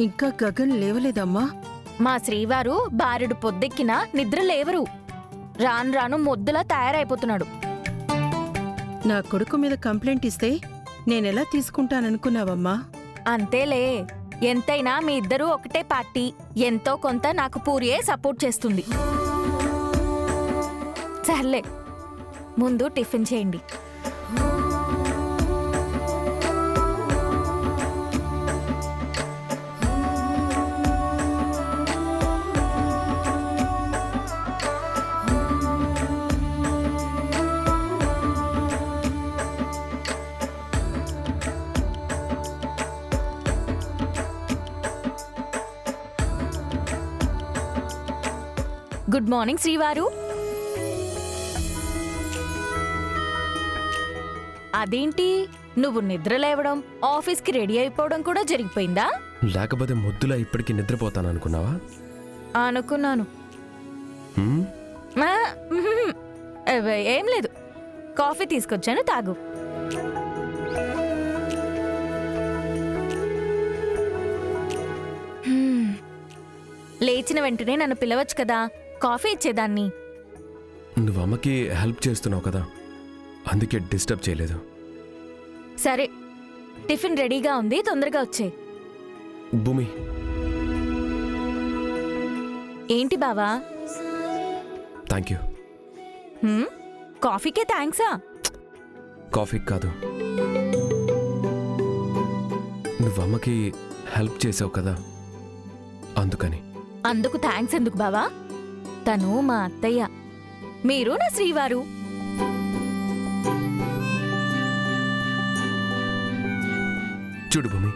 ఇంకా గగన్ లేవలేదమ్మా? మా శ్రీవారు బారెడు పొద్దెక్కినా నిద్ర లేవరు. రాను రాను మొద్దులా తయారైపోతున్నాడు. నా కొడుకు మీద కంప్లైంట్ ఇస్తే నేనెలా తీసుకుంటాననుకున్నావమ్మా? అంతేలే, ఎంతైనా మీ ఇద్దరూ ఒకటే పార్టీ. ఎంతో కొంత నాకు పూరియే సపోర్ట్ చేస్తుంది. సర్లే, ముందు టిఫిన్ చేయండి. గుడ్ మార్నింగ్ శ్రీవారు. అదేంటి, నువ్వు నిద్ర లేవడం, ఆఫీస్కి రెడీ అయిపోవడం కూడా జరిగిపోయిందా? లేకపోతే ముద్దులా ఇప్పటికి నిద్రపోతాను అనుకున్నావా? అనుకున్నాను. ఏం లేదు, కాఫీ తీసుకొచ్చాను, తాగు. లేచిన వెంటనే నన్ను పిలవచ్చు కదా, కాఫీ ఇచ్చేదాన్ని. నువ్వు అమ్మకి హెల్ప్ చేస్తున్నావు కదా, అందుకే డిస్టర్బ్ చేయలేదు. సరే, టిఫిన్ రెడీగా ఉంది, తొందరగా వచ్చేయ్. భూమి, ఏంటి బావా? Thank you. కాఫీకే థ్యాంక్సా? కాఫీ కాదు, నువ్వు అమ్మకి హెల్ప్ చేసావు కదా, అందుకని. అందుకు థ్యాంక్స్ ఎందుకు బావా? తను మా అత్తయ్య, మీరు నా శ్రీవారు. చూడు భూమి,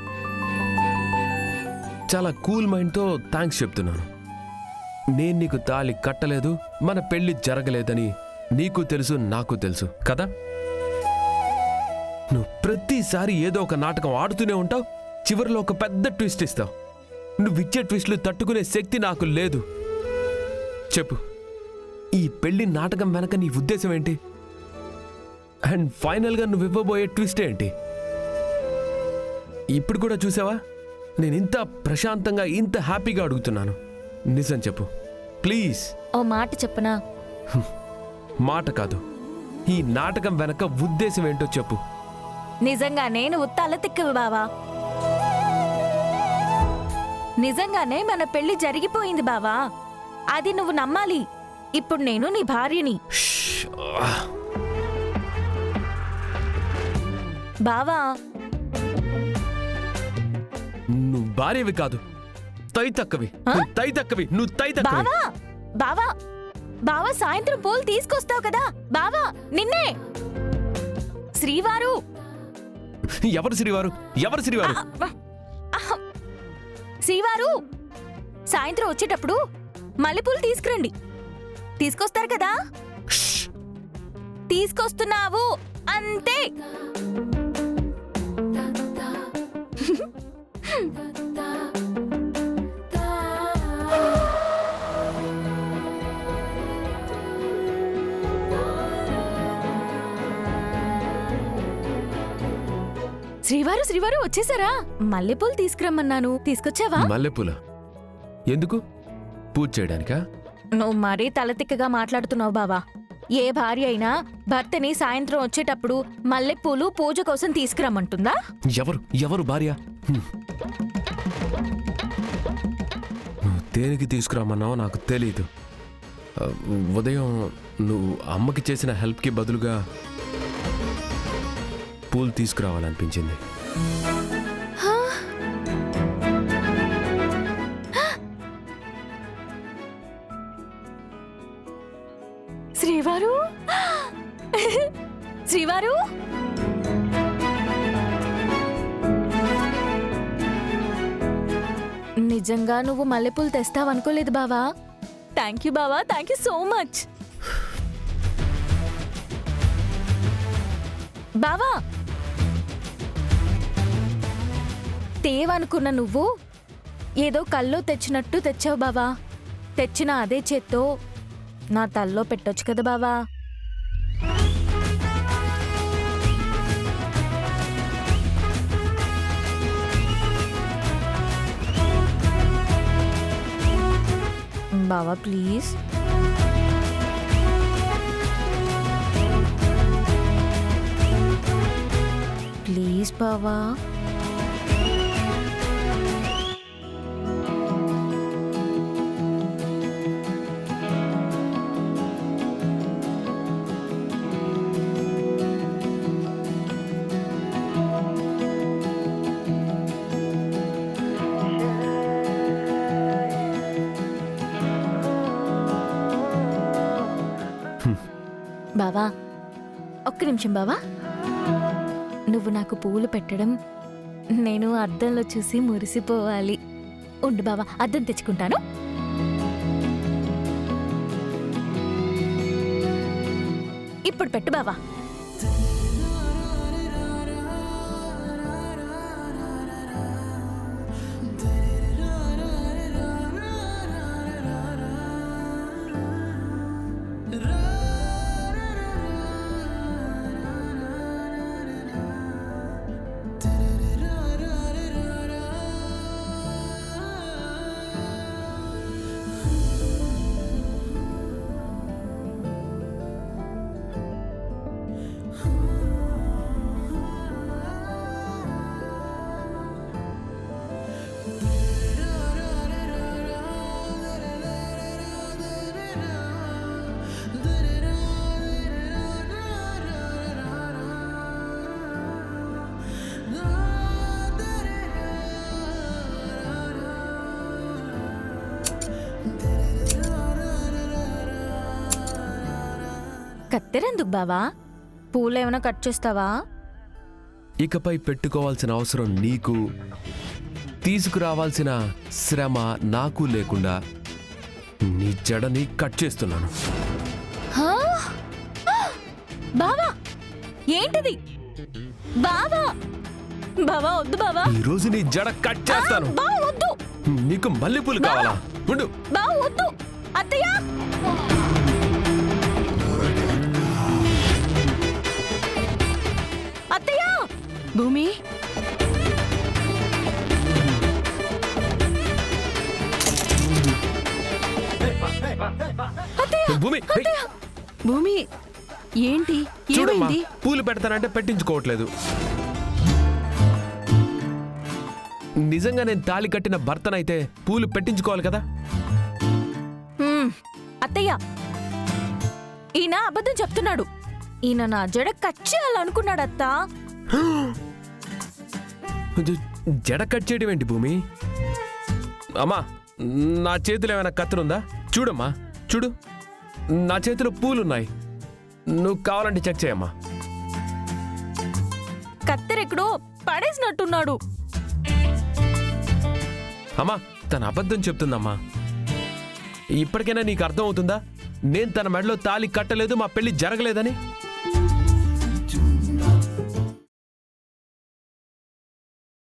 చాలా కూల్ మైండ్తో థ్యాంక్స్ చెప్తున్నాను. నేను నీకు తాళి కట్టలేదు, మన పెళ్లి జరగలేదని నీకు తెలుసు, నాకు తెలుసు కదా. నువ్వు ప్రతిసారి ఏదో ఒక నాటకం ఆడుతూనే ఉంటావు, చివరిలో ఒక పెద్ద ట్విస్ట్ ఇస్తావు. నువ్విచ్చే ట్విస్టులు తట్టుకునే శక్తి నాకు లేదు. చెప్పు, ఈ పెళ్లి నాటకం వెనక నీ ఉద్దేశం ఏంటి? అండ్ ఫైనల్గా నువ్వు ఇవ్వబోయే ట్విస్ట్ ఏంటి? ఇప్పుడు కూడా చూసావా, నేను ఇంత ప్రశాంతంగా, ఇంత హ్యాపీగా అడుగుతున్నాను. నిజం చెప్పు ప్లీజ్. ఓ మాట చెప్పనా? మాట కాదు, ఈ నాటకం వెనక ఉద్దేశం ఏంటో చెప్పు. నిజంగానే నువ్వు తల తిక్కవు బావా. నిజంగానే మన పెళ్లి జరిగిపోయింది బావా, అది నువ్వు నమ్మాలి. ఇప్పుడు నేను నీ భార్యని. బావా, నువ్వు భార్యవి కాదు, తైతక్కవి. నువ్వు తైతక్కవి. బావా బావా బావా, సాయంత్రం పూలు తీసుకొస్తావు కదా బావా, నిన్నే. శ్రీవారు. ఎవరు శ్రీవారు? ఎవరు శ్రీవారు? శ్రీవారు, సాయంత్రం వచ్చేటప్పుడు మల్లెపూలు తీసుకురండి. తీసుకొస్తారు కదా? తీసుకొస్తున్నావు అంతే. శ్రీవారు, శ్రీవారు వచ్చేసారా? మల్లెపూలు తీసుకురమ్మన్నాను, తీసుకొచ్చావా? మల్లెపూల ఎందుకు? పూజ చేయడానికా? నువ్వు మరీ తలతిక్కగా మాట్లాడుతున్నావు బావా. ఏ భార్య అయినా భర్తని సాయంత్రం వచ్చేటప్పుడు మల్లెపూలు పూజ కోసం తీసుకురమ్మంటుందా? ఎవరు భార్య? నువ్వు దేనికి తీసుకురామన్నావో నాకు తెలీదు. ఉదయం నువ్వు అమ్మకి చేసిన హెల్ప్కి బదులుగా పూలు తీసుకురావాలనిపించింది. శ్రీవారు, శ్రీవారు, నిజంగా నువ్వు మల్లెపూలు తెస్తావనుకోలేదు బావా. థ్యాంక్ యూ బావా, థ్యాంక్ యూ సో మచ్. బావా, తేవనుకున్న నువ్వు ఏదో కల్లో తెచ్చినట్టు తెచ్చావు బావా. తెచ్చిన అదే చేత్తో నా తల్లో పెట్టొచ్చు కదా బావా. బావా ప్లీజ్. ప్లీజ్ బావా. బావా ఒక్క నిమిషం బావా. నువ్వు నాకు పూలు పెట్టడం నేను అద్దంలో చూసి మురిసిపోవాలి. ఉండు బావా, అద్దం తెచ్చుకుంటాను. ఇప్పుడు పెట్టు బావా. కత్తెరెందుకు బావా? పూలేమైనా కట్ చేస్తావా? ఇకపై పెట్టుకోవాల్సిన అవసరం నీకు, తీసుకురావాల్సిన శ్రమ నాకు లేకుండా నీ జడని కట్ చేస్తున్నాను. హా? బావా ఏంటిది? బావా బావా వద్దు బావా. ఈ రోజు నీ జడ కట్ చేస్తాను. బావా వద్దు. నీకు మల్లెపూలు కావాలా? ఉండు. బావా వద్దు. అత్తయ్య అత్తయ్య. భూమి, భూమి హే, భూమి ఏంటి? చూడమ్మా, ఏమైంది? పూలు పెడతానంటే పెట్టించుకోవట్లేదు. నిజంగా నేను తాళి కట్టిన భర్తనైతే పూలు పెట్టించుకోవాలి కదా. అత్తయ్య ఈయన అబద్ధం చెప్తున్నాడు. ఈయన నా జడ కట్ చేయాలనుకున్నాడు అత్త. జడ కట్ చేయడం ఏంటి భూమి? అమ్మా, నా చేతిలో ఏమైనా కత్తిరుందా? చూడమ్మా, చూడు, నా చేతిలో పూలున్నాయి. నువ్వు కావాలంటే చెక్ చేయమ్మా. కత్తెరెక్కడో పడేసినట్టున్నాడు. అమ్మా, తన అబద్ధం చెప్తుందమ్మా. ఇప్పటికైనా నీకు అర్థం అవుతుందా? నేను తన మెడలో తాళి కట్టలేదు, మా పెళ్లి జరగలేదని.